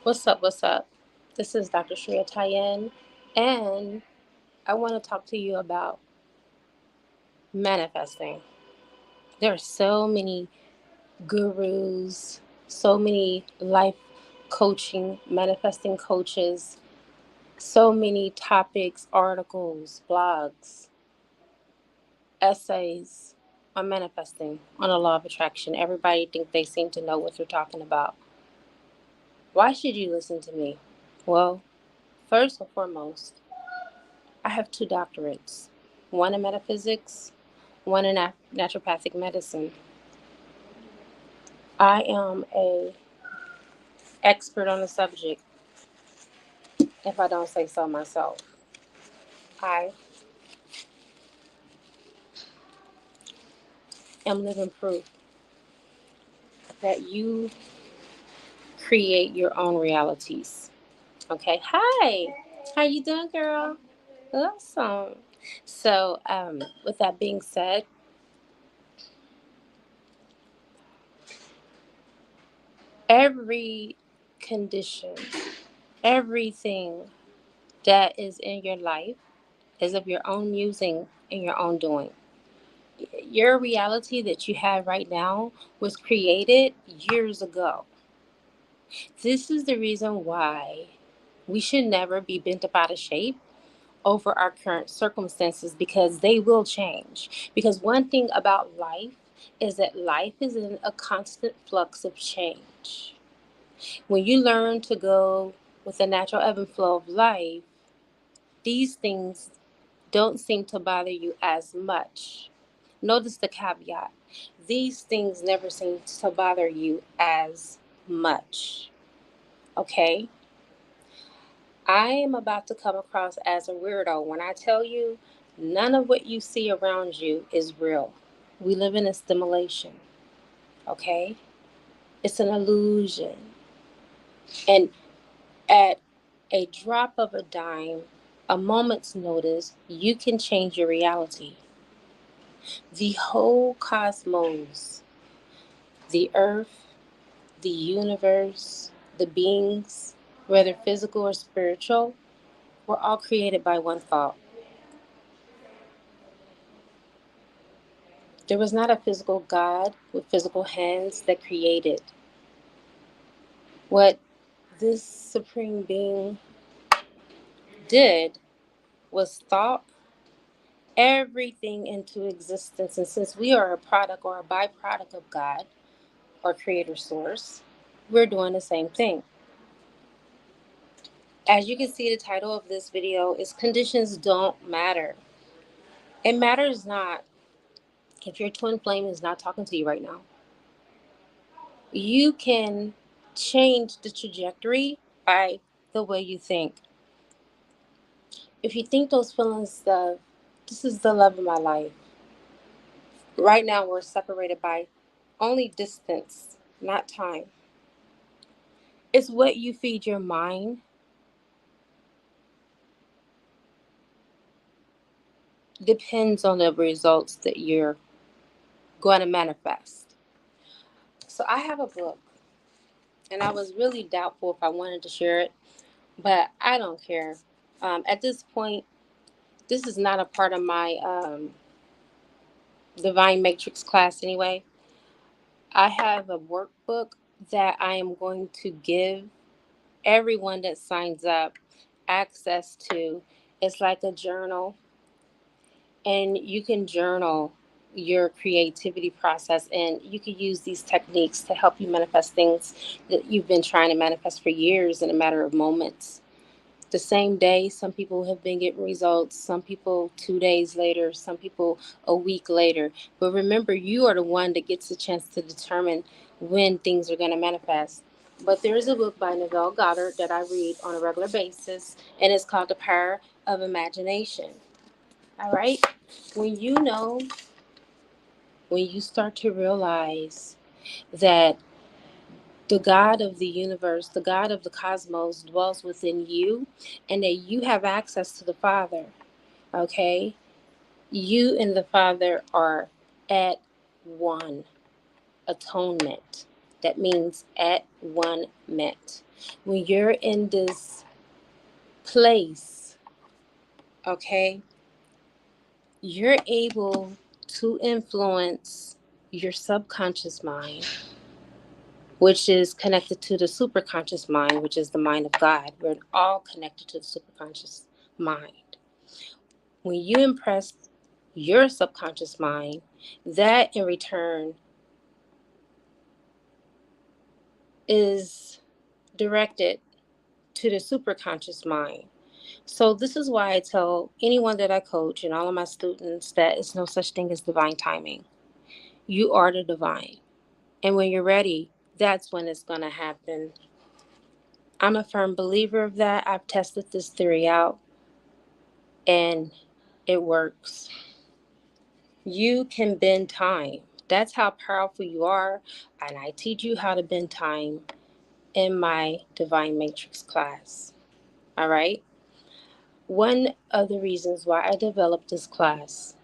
What's up? What's up? This is Dr. drtian, and I want to talk to you about manifesting. There are so many gurus, so many life coaching, manifesting coaches, so many topics, articles, blogs, essays on manifesting, on the law of attraction. Everybody think they seem to know what they're talking about. Why should you listen to me? Well, first and foremost, I have 2 doctorates, one in metaphysics, one in naturopathic medicine. I am a expert on the subject, if I don't say so myself. I am living proof that you create your own realities. Okay, hi, how you doing, girl? Awesome. So, with that being said, every condition, everything that is in your life is of your own musing and your own doing. Your reality that you have right now was created years ago. This is the reason why we should never be bent up out of shape over our current circumstances, because they will change. Because one thing about life is that life is in a constant flux of change. When you learn to go with the natural ebb and flow of life, these things don't seem to bother you as much. Notice the caveat. These things never seem to bother you as much. Okay? I am about to come across as a weirdo when I tell you none of what you see around you is real. We live in a stimulation. Okay? It's an illusion. And at a drop of a dime, a moment's notice, you can change your reality. The whole cosmos, the earth, the universe, the beings, whether physical or spiritual, were all created by one thought. There was not a physical God with physical hands that created. What this supreme being did was thought everything into existence. And since we are a product or a byproduct of God or creator source, we're doing the same thing. As you can see, the title of this video is Conditions Don't Matter. It matters not if your twin flame is not talking to you right now. You can change the trajectory by the way you think. If you think those feelings of, this is the love of my life, right now we're separated by only distance, not time. It's what you feed your mind depends on the results that you're going to manifest. So I have a book, and I was really doubtful if I wanted to share it, but I don't care. At this point, this is not a part of my Divine Matrix class anyway. I have a workbook that I am going to give everyone that signs up access to. It's like a journal, and you can journal your creativity process, and you can use these techniques to help you manifest things that you've been trying to manifest for years in a matter of moments. The same day, some people have been getting results, some people 2 days later, some people a week later. But remember, you are the one that gets the chance to determine when things are going to manifest. But there is a book by Neville Goddard that I read on a regular basis, and it's called The Power of Imagination. All right? When you know, when you start to realize that the God of the universe, the God of the cosmos dwells within you, and that you have access to the Father, okay? You and the Father are at one. Atonement. That means at one met. When you're in this place, okay, you're able to influence your subconscious mind, which is connected to the superconscious mind, which is the mind of God. We're all connected to the superconscious mind. When you impress your subconscious mind, that in return is directed to the superconscious mind. So this is why I tell anyone that I coach and all of my students that it's no such thing as divine timing. You are the divine. And when you're ready, that's when it's going to happen. I'm a firm believer of that. I've tested this theory out and it works. You can bend time. That's how powerful you are. And I teach you how to bend time in my Divine Matrix class. All right. One of the reasons why I developed this class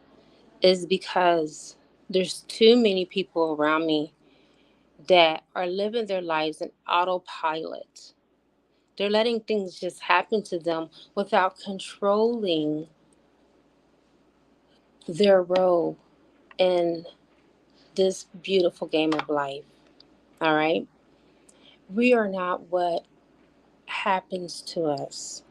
is because there's too many people around me that are living their lives in autopilot. They're letting things just happen to them without controlling their role in this beautiful game of life. All right. We are not what happens to us.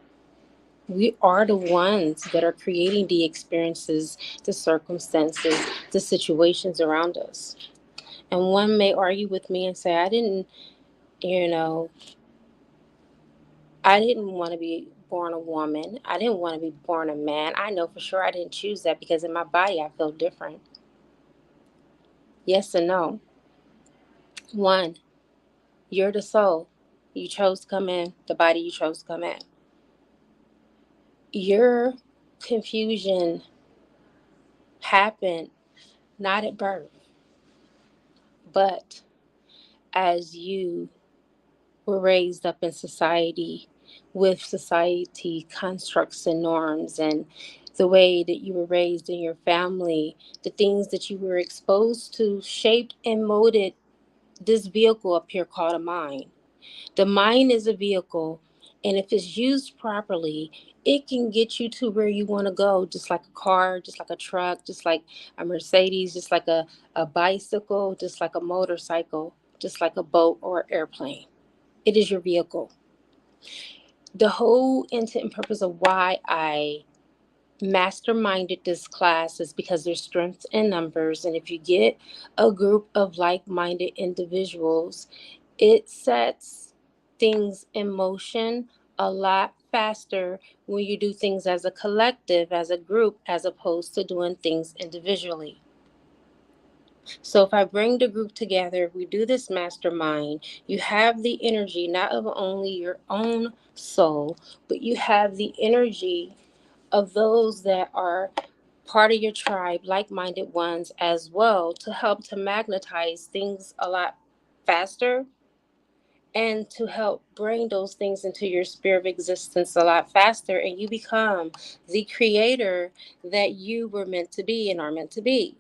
We are the ones that are creating the experiences, the circumstances, the situations around us. And one may argue with me and say, you know, I didn't want to be born a woman. I didn't want to be born a man. I know for sure I didn't choose that because in my body I feel different. Yes and no. One, you're the soul. You chose to come in, the body you chose to come in. Your confusion happened not at birth, but as you were raised up in society with society constructs and norms and the way that you were raised in your family, the things that you were exposed to shaped and molded this vehicle up here called a mind. The mind is a vehicle, and if it's used properly, it can get you to where you want to go, just like a car, just like a truck, just like a Mercedes, just like a bicycle, just like a motorcycle, just like a boat or an airplane. It is your vehicle. The whole intent and purpose of why I masterminded this class is because there's strength in numbers. And if you get a group of like-minded individuals, it sets things in motion a lot faster when you do things as a collective, as a group, as opposed to doing things individually. So if I bring the group together, we do this mastermind, you have the energy not of only your own soul, but you have the energy of those that are part of your tribe, like-minded ones as well, to help to magnetize things a lot faster and to help bring those things into your sphere of existence a lot faster, and you become the creator that you were meant to be and are meant to be,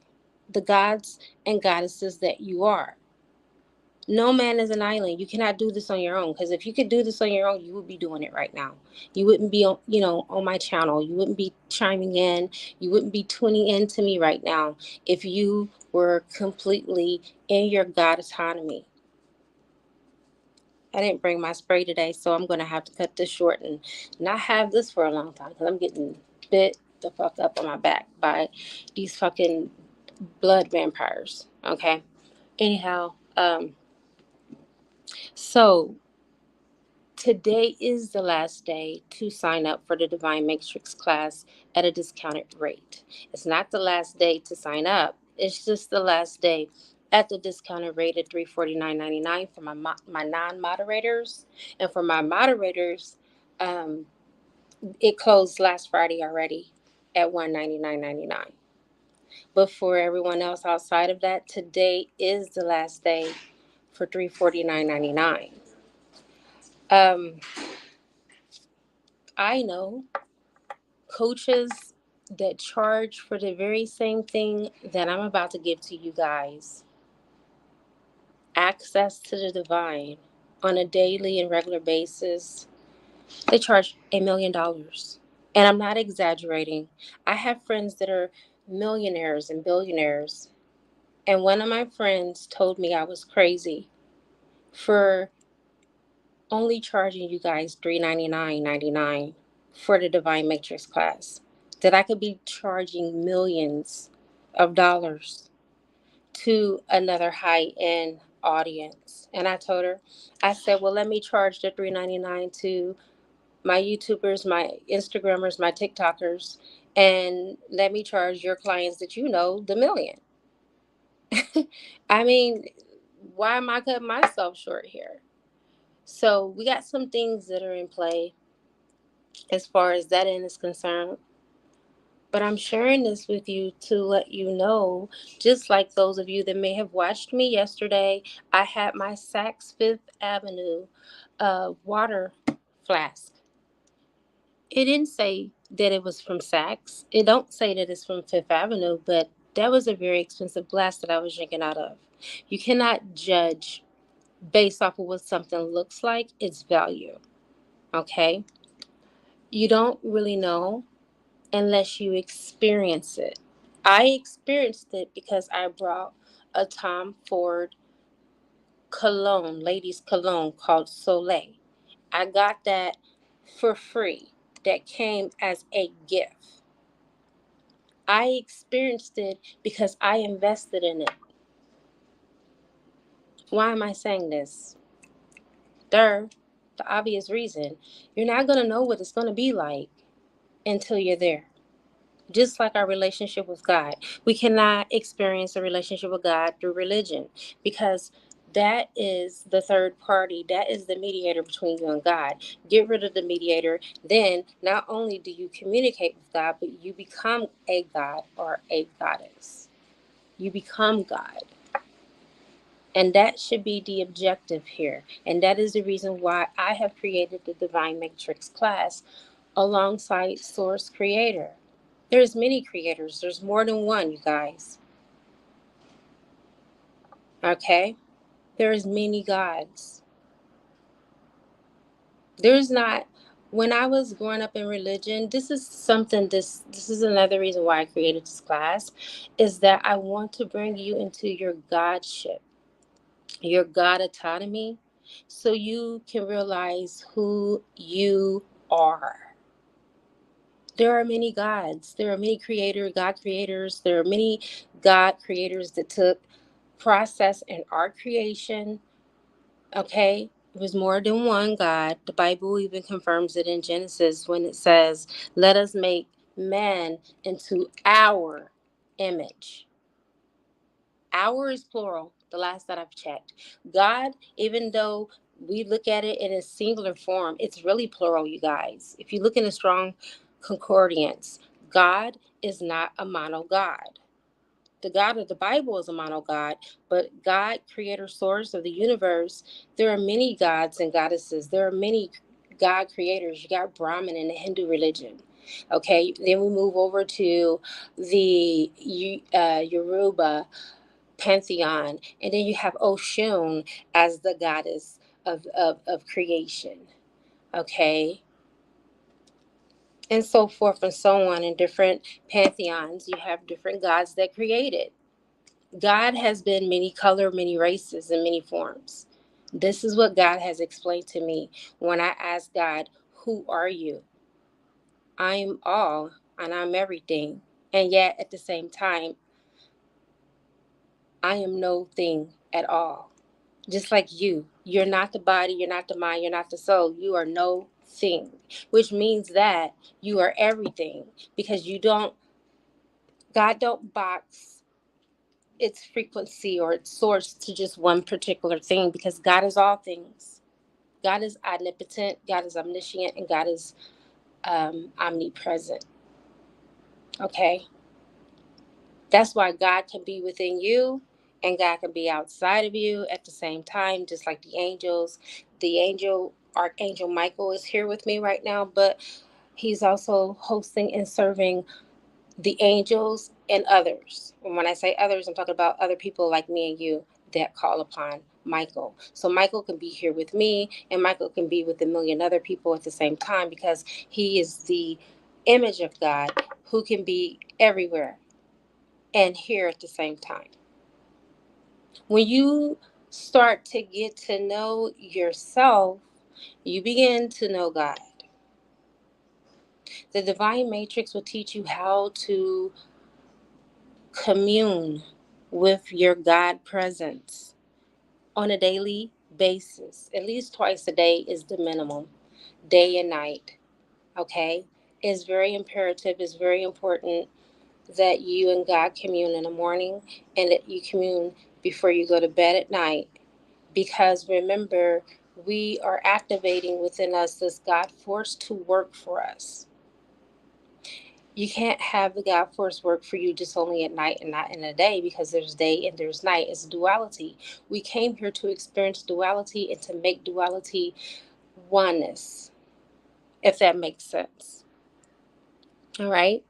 the gods and goddesses that you are. No man is an island. You cannot do this on your own, because if you could do this on your own, you would be doing it right now. You wouldn't be on, on my channel. You wouldn't be chiming in. You wouldn't be tuning in to me right now if you were completely in your God autonomy. I didn't bring my spray today, so I'm going to have to cut this short and not have this for a long time because I'm getting bit the fuck up on my back by these fucking blood vampires. Okay. Anyhow, so today is the last day to sign up for the Divine Matrix class at a discounted rate. It's not the last day to sign up. It's just the last day at the discounted rate at $349.99 for my non-moderators. And for my moderators, it closed last Friday already at $199.99. But for everyone else outside of that, today is the last day for $349.99. I know coaches that charge for the very same thing that I'm about to give to you guys. access to the divine on a daily and regular basis, they charge $1 million. And I'm not exaggerating. I have friends that are millionaires and billionaires. And one of my friends told me I was crazy for only charging you guys $399.99 for the Divine Matrix class. That I could be charging millions of dollars to another high-end audience. And I told her, I said, well, let me charge the $399 to my YouTubers, my Instagrammers, my TikTokers, and let me charge your clients that you know the million. I mean, why am I cutting myself short here? So we got some things that are in play as far as that end is concerned. But I'm sharing this with you to let you know, just like those of you that may have watched me yesterday, I had my Saks Fifth Avenue water flask. It didn't say that it was from Saks. It don't say that it's from Fifth Avenue, but that was a very expensive glass that I was drinking out of. You cannot judge based off of what something looks like, its value. Okay? You don't really know unless you experience it. I experienced it because I brought a Tom Ford cologne, ladies cologne called Soleil. I got that for free. That came as a gift. I experienced it because I invested in it. Why am I saying this? The obvious reason. You're not going to know what it's going to be like until you're there. Just like our relationship with God. We cannot experience a relationship with God through religion because that is the third party. That is the mediator between you and God. Get rid of the mediator. Then not only do you communicate with God, but you become a god or a goddess. You become God. And that should be the objective here. And that is the reason why I have created the Divine Matrix class alongside Source Creator. There's many creators. There's more than one, you guys. Okay? There's many gods. There's not when I was growing up in religion, this is another reason why I created this class, is that I want to bring you into your godship, your God autonomy, so you can realize who you are. There are many gods. There are many God creators. There are many God creators that took process in our creation. Okay? It was more than one God. The Bible even confirms it in Genesis when it says, let us make man into our image. Our is plural, the last that I've checked. God, even though we look at it in a singular form, it's really plural, you guys. If you look in a strong concordance, God is not a mono God. The God of the Bible is a mono God, but God, creator, source of the universe, there are many gods and goddesses. There are many God creators. You got Brahman in the Hindu religion. Okay, then we move over to the Yoruba pantheon, and then you have Oshun as the goddess of creation. Okay, and so forth and so on. In different pantheons, you have different gods that created. God has been many color, many races, and many forms. This is what God has explained to me when I asked God, who are you? I am all and I'm everything. And yet at the same time, I am no thing at all. Just like you. You're not the body, you're not the mind, you're not the soul. You are no thing, which means that you are everything because God don't box its frequency or its source to just one particular thing because God is all things. God is omnipotent, God is omniscient, and God is omnipresent. Okay? That's why God can be within you and God can be outside of you at the same time, just like the angels. The angel, Archangel Michael, is here with me right now, but he's also hosting and serving the angels and others. And when I say others, I'm talking about other people like me and you that call upon Michael. So Michael can be here with me, and Michael can be with a million other people at the same time, because he is the image of God who can be everywhere and here at the same time. When you start to get to know yourself, you begin to know God. The divine matrix will teach you how to commune with your God presence on a daily basis. At least twice a day is the minimum, day and night. Okay? It's very imperative, it's very important that you and God commune in the morning and that you commune before you go to bed at night. Because remember, we are activating within us this God force to work for us. You can't have the God force work for you just only at night and not in the day, because there's day and there's night. It's duality. We came here to experience duality and to make duality oneness, if that makes sense. All right.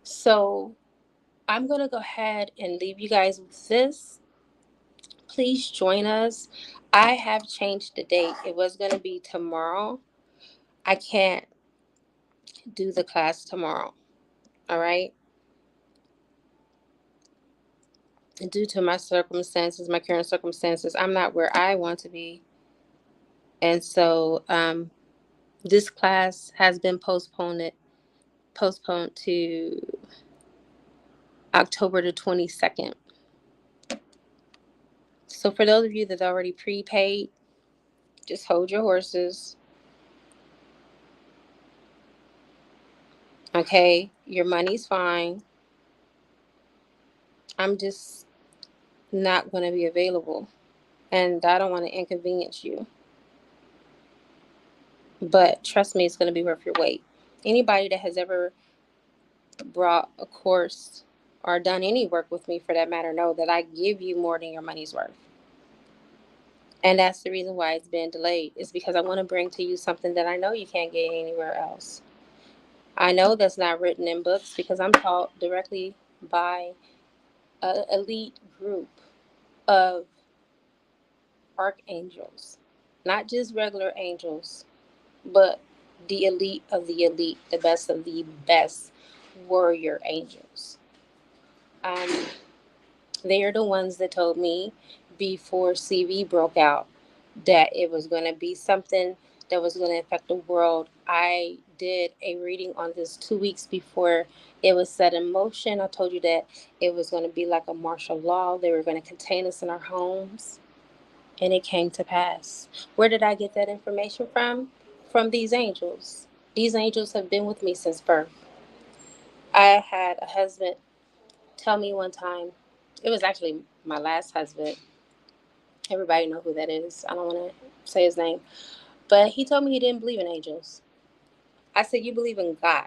So I'm going to go ahead and leave you guys with this. Please join us. I have changed the date. It was going to be tomorrow. I can't do the class tomorrow. All right. Due to my circumstances, my current circumstances, I'm not where I want to be. And so this class has been postponed to October the 22nd. So for those of you that already prepaid, just hold your horses. Okay, your money's fine. I'm just not going to be available, and I don't want to inconvenience you. But trust me, it's going to be worth your wait. Anybody that has ever brought a course or done any work with me for that matter know that I give you more than your money's worth. And that's the reason why it's been delayed. It's because I want to bring to you something that I know you can't get anywhere else. I know that's not written in books, because I'm taught directly by an elite group of archangels, not just regular angels, but the elite of the elite, the best of the best warrior angels. Um, they are the ones that told me before CV broke out that it was going to be something that was going to affect the world. I did a reading on this 2 weeks before it was set in motion. I told you that it was going to be like a martial law. They were going to contain us in our homes. And it came to pass. Where did I get that information from? From these angels. These angels have been with me since birth. I had a husband tell me one time, it was actually my last husband. Everybody know who that is. I don't want to say his name. But he told me he didn't believe in angels. I said, you believe in God,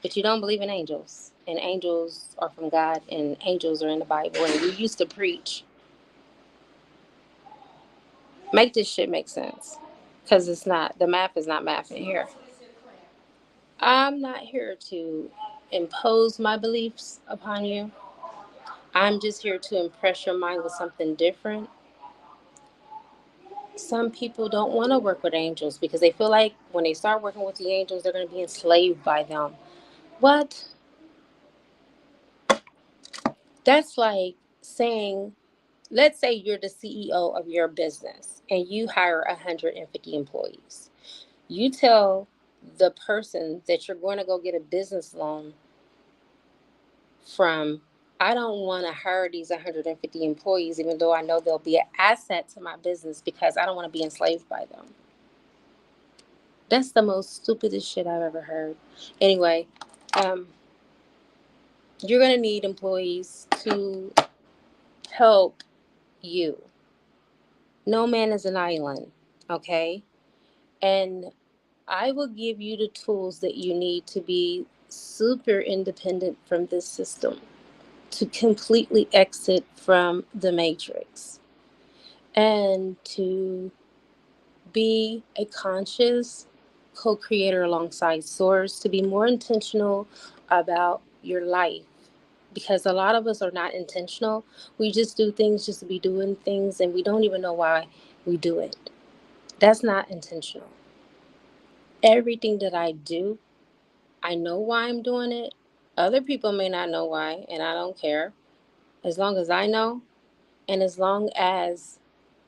but you don't believe in angels. And angels are from God, and angels are in the Bible. And you used to preach. Make this shit make sense. Because it's not, the math is not math in here. I'm not here to impose my beliefs upon you. I'm just here to impress your mind with something different. Some people don't want to work with angels because they feel like when they start working with the angels, they're going to be enslaved by them. What? That's like saying, let's say you're the CEO of your business and you hire 150 employees. You tell the person that you're going to go get a business loan from, I don't want to hire these 150 employees, even though I know they'll be an asset to my business, because I don't want to be enslaved by them. That's the most stupidest shit I've ever heard. Anyway, you're going to need employees to help you. No man is an island, okay? And I will give you the tools that you need to be super independent from this system, to completely exit from the matrix, and to be a conscious co-creator alongside source, to be more intentional about your life, because a lot of us are not intentional. We just do things just to be doing things, and we don't even know why we do it. That's not intentional. Everything that I do, I know why I'm doing it. Other people may not know why, and I don't care. As long as I know, and as long as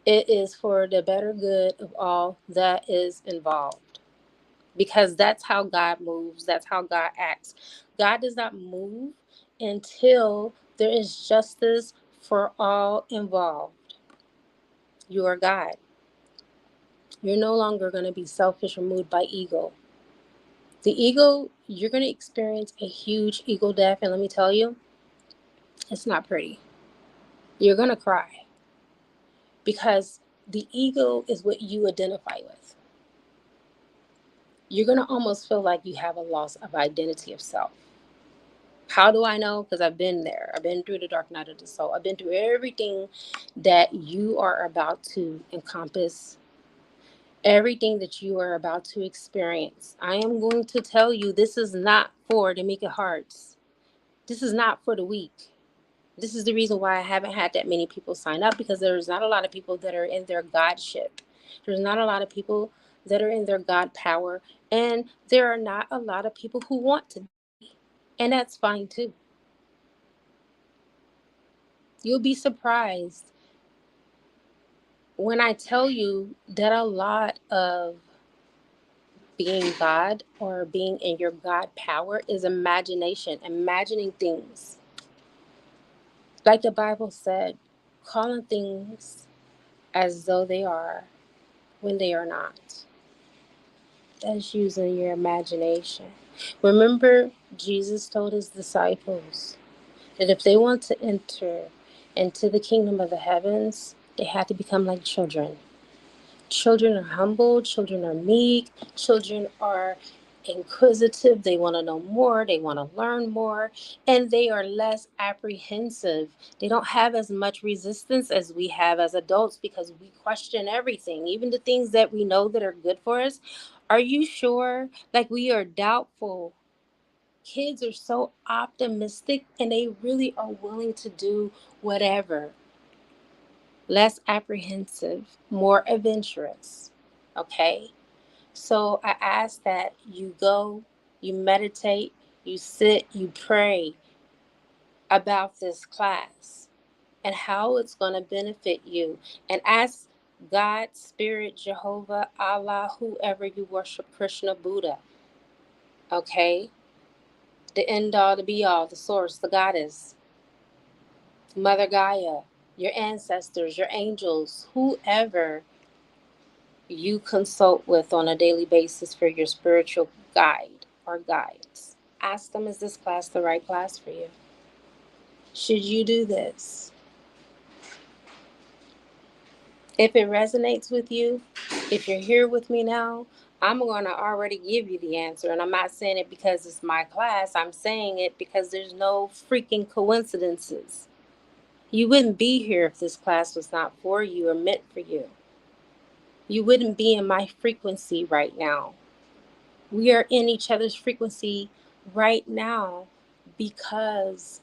it is for the better good of all that is involved. Because that's how God moves, that's how God acts. God does not move until there is justice for all involved. You are God. You're no longer going to be selfish or moved by ego. The ego, you're going to experience a huge ego death, and let me tell you, it's not pretty. You're going to cry because the ego is what you identify with. You're going to almost feel like you have a loss of identity of self. How do I know? Because I've been there. I've been through the dark night of the soul. I've been through everything that you are about to encompass, everything that you are about to experience. I am going to tell you, this is not for the meek of hearts. This is not for the weak. This is the reason why I haven't had that many people sign up, because there's not a lot of people that are in their godship. There's not a lot of people that are in their God power. And there are not a lot of people who want to be. And that's fine too. You'll be surprised when I tell you that a lot of being God or being in your God power is imagination, imagining things. Like the Bible said, calling things as though they are when they are not. That's using your imagination. Remember, Jesus told his disciples that if they want to enter into the kingdom of the heavens, they have to become like children. Children are humble, children are meek, children are inquisitive, they want to know more, they want to learn more, and they are less apprehensive. They don't have as much resistance as we have as adults, because we question everything, even the things that we know that are good for us. Are you sure? Like, we are doubtful. Kids are so optimistic, and they really are willing to do whatever. Less apprehensive, more adventurous. Okay? So I ask that you go, you meditate, you sit, you pray about this class and how it's going to benefit you. And ask God, Spirit, Jehovah, Allah, whoever you worship, Krishna, Buddha. Okay? The end all, the be all, the source, the goddess, Mother Gaia, your ancestors, your angels, whoever you consult with on a daily basis for your spiritual guide or guides. Ask them, is this class the right class for you? Should you do this? If it resonates with you, if you're here with me now, I'm going to already give you the answer. And I'm not saying it because it's my class. I'm saying it because there's no freaking coincidences. You wouldn't be here if this class was not for you or meant for you. You wouldn't be in my frequency right now. We are in each other's frequency right now because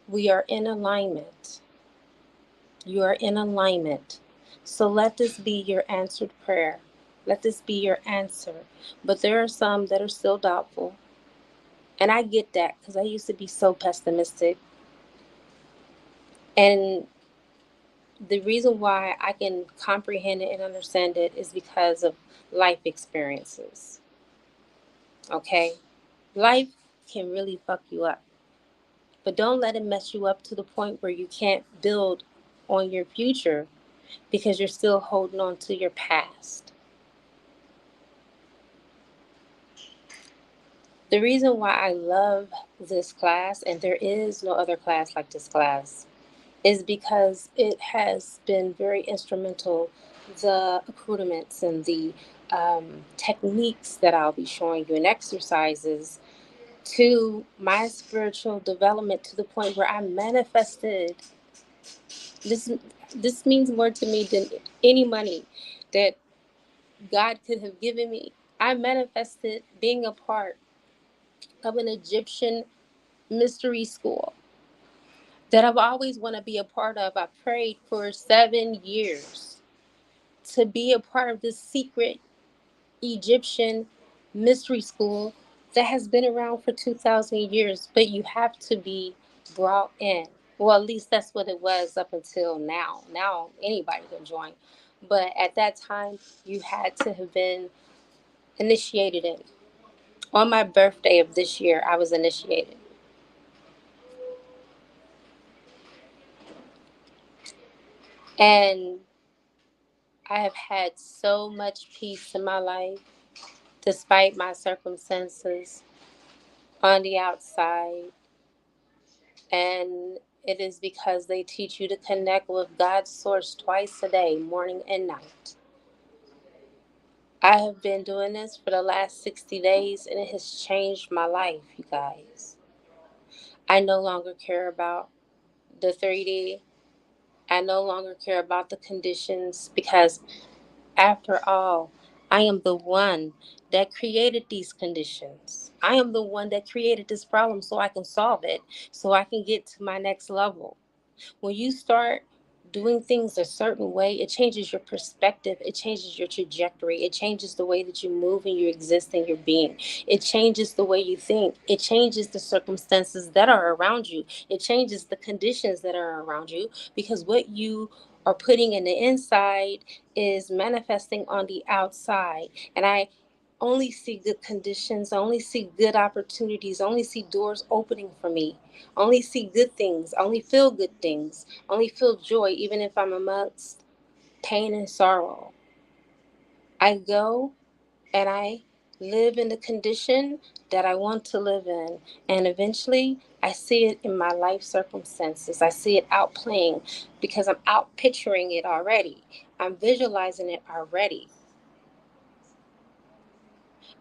we are in alignment. You are in alignment. So let this be your answered prayer. Let this be your answer. But there are some that are still doubtful. And I get that, because I used to be so pessimistic. And the reason why I can comprehend it and understand it is because of life experiences. Okay? Life can really fuck you up. But don't let it mess you up to the point where you can't build on your future because you're still holding on to your past. The reason why I love this class, and there is no other class like this class, is because it has been very instrumental. The accoutrements and the techniques that I'll be showing you and exercises to my spiritual development, to the point where I manifested. This means more to me than any money that God could have given me. I manifested being a part of an Egyptian mystery school that I've always want to be a part of. I prayed for 7 years to be a part of this secret Egyptian mystery school that has been around for 2,000 years, but you have to be brought in. Well, at least that's what it was up until now. Now anybody can join. But at that time, you had to have been initiated in. On my birthday of this year, I was initiated. And I have had so much peace in my life, despite my circumstances on the outside. And it is because they teach you to connect with God's source twice a day, morning and night. I have been doing this for the last 60 days and it has changed my life, you guys. I no longer care about the 3D. I no longer care about the conditions because, after all, I am the one that created these conditions. I am the one that created this problem so I can solve it, so I can get to my next level. When you start doing things a certain way, it changes your perspective, it changes your trajectory, it changes the way that you move and you exist in your being. It changes the way you think, it changes the circumstances that are around you, it changes the conditions that are around you, because what you are putting in the inside is manifesting on the outside. And I only see good conditions, I only see good opportunities, I only see doors opening for me. I only see good things, I only feel good things, I only feel joy even if I'm amongst pain and sorrow. I go and I live in the condition that I want to live in. And eventually I see it in my life circumstances. I see it outplaying because I'm out picturing it already. I'm visualizing it already.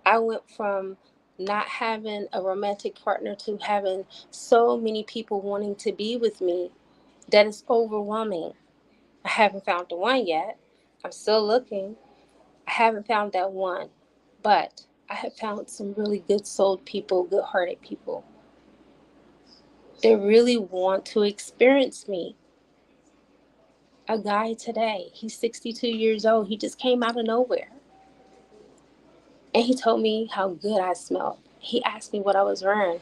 I went from not having a romantic partner to having so many people wanting to be with me that is overwhelming. I haven't found the one yet. I'm still looking. I haven't found that one. But I have found some really good souled people, good hearted people. They really want to experience me. A guy today, he's 62 years old. He just came out of nowhere. And he told me how good I smelled. He asked me what I was wearing.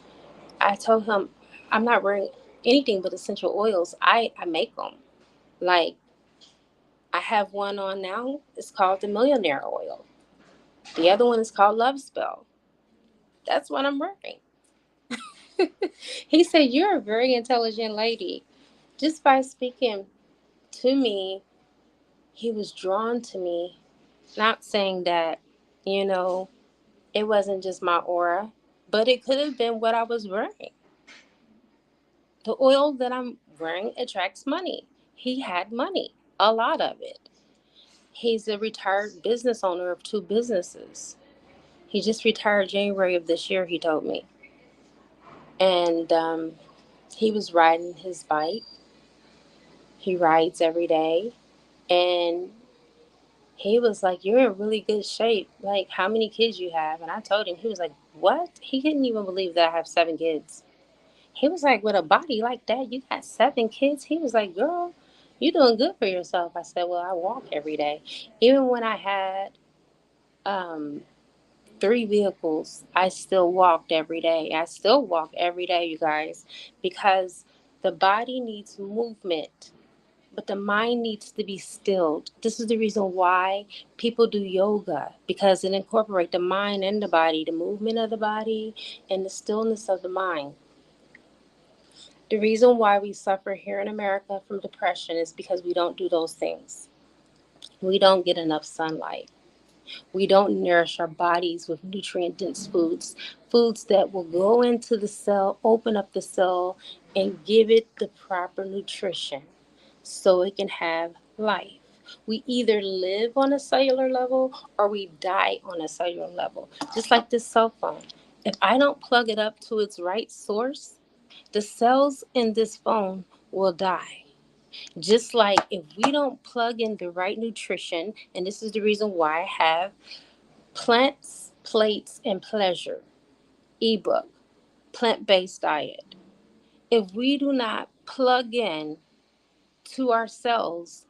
I told him I'm not wearing anything but essential oils. I make them. Like, I have one on now. It's called the Millionaire Oil. The other one is called Love Spell. That's what I'm wearing. He said, "You're a very intelligent lady." Just by speaking to me, he was drawn to me. Not saying that, you know, it wasn't just my aura, but it could have been what I was wearing. The oil that I'm wearing attracts money. He had money, a lot of it. He's a retired business owner of 2 businesses. He just retired January of this year, he told me. And he was riding his bike. He rides every day. And he was like, "You're in really good shape. Like, how many kids you have?" And I told him, he was like, "What?" He couldn't even believe that I have 7 kids. He was like, "With a body like that, you got 7 kids?" He was like, "Girl, you're doing good for yourself." I said, "Well, I walk every day." Even when I had um, 3 vehicles, I still walked every day. I still walk every day, you guys, because the body needs movement, but the mind needs to be stilled. This is the reason why people do yoga, because it incorporates the mind and the body, the movement of the body and the stillness of the mind. The reason why we suffer here in America from depression is because we don't do those things. We don't get enough sunlight. We don't nourish our bodies with nutrient dense foods, foods that will go into the cell, open up the cell, and give it the proper nutrition so it can have life. We either live on a cellular level or we die on a cellular level, just like this cell phone. If I don't plug it up to its right source, the cells in this phone will die. Just like if we don't plug in the right nutrition, and this is the reason why I have Plants, Plates, and Pleasure ebook. plant-based diet, if we do not plug in to our cells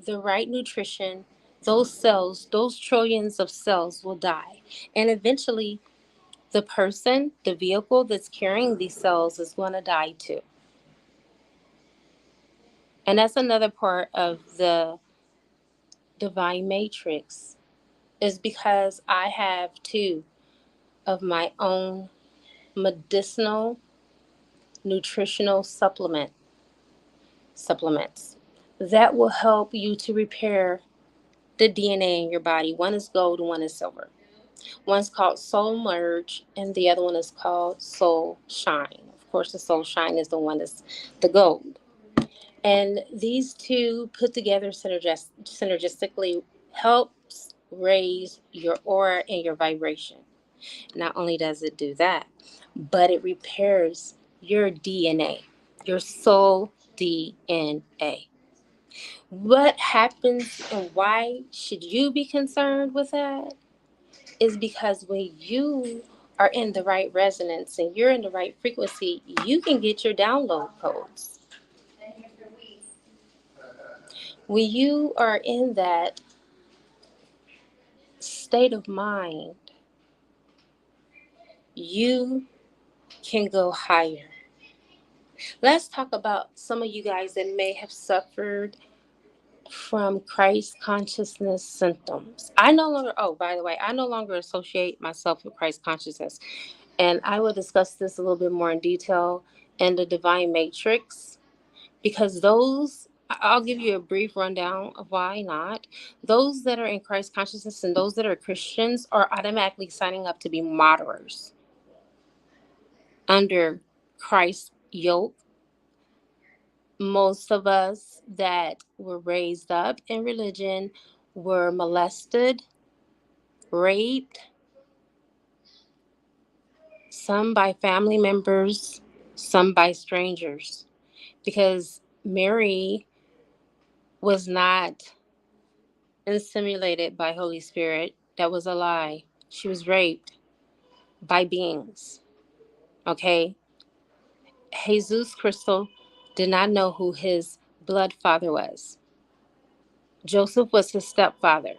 the right nutrition, those cells, those trillions of cells will die. And eventually, the person, the vehicle that's carrying these cells is going to die too. And that's another part of the divine matrix, is because I have two of my own medicinal nutritional supplements that will help you to repair the DNA in your body. One is gold, one is silver. One's called Soul Merge, and the other one is called Soul Shine. Of course, the Soul Shine is the one that's the gold. And these two put together synergistically helps raise your aura and your vibration. Not only does it do that, but it repairs your DNA, your soul DNA. What happens and why should you be concerned with that? Is because when you are in the right resonance and you're in the right frequency, you can get your download codes. When you are in that state of mind, you can go higher. Let's talk about some of you guys that may have suffered from Christ consciousness symptoms. By the way, I no longer associate myself with Christ consciousness. And I will discuss this a little bit more in detail in the Divine Matrix, because I'll give you a brief rundown of why not. Those that are in Christ consciousness and those that are Christians are automatically signing up to be martyrs under Christ's yoke. Most of us that were raised up in religion were molested, raped, some by family members, some by strangers, because Mary was not inseminated by Holy Spirit. That was a lie. She was raped by beings. Okay? Jesus Crystal did not know who his blood father was. Joseph was his stepfather.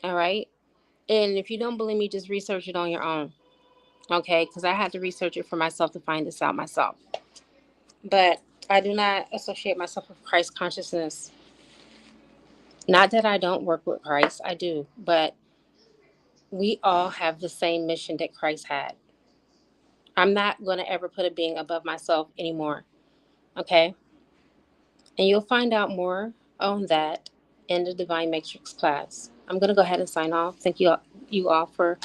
All right? And if you don't believe me, just research it on your own. Okay? Because I had to research it for myself to find this out myself. But I do not associate myself with Christ consciousness. Not that I don't work with Christ, I do. But we all have the same mission that Christ had. I'm not going to ever put a being above myself anymore. Okay? And you'll find out more on that in the Divine Matrix class. I'm going to go ahead and sign off. Thank you all for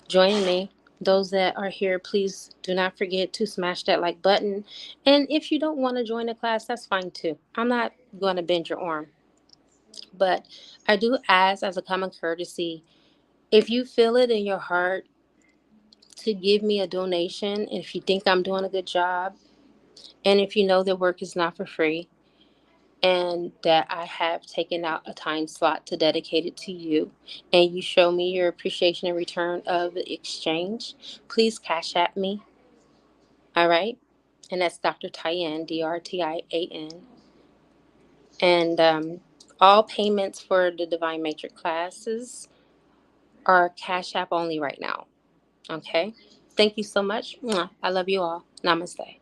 joining me. Those that are here, please do not forget to smash that like button. And if you don't want to join the class, that's fine too. I'm not going to bend your arm. But I do ask, as a common courtesy, if you feel it in your heart to give me a donation, and if you think I'm doing a good job, and if you know that work is not for free, and that I have taken out a time slot to dedicate it to you, and you show me your appreciation in return of the exchange, please cash at me. All right? And that's drtian, drtian. And all payments for the Divine Matrix classes are Cash App only right now. Okay? Thank you so much. Mwah. I love you all. Namaste.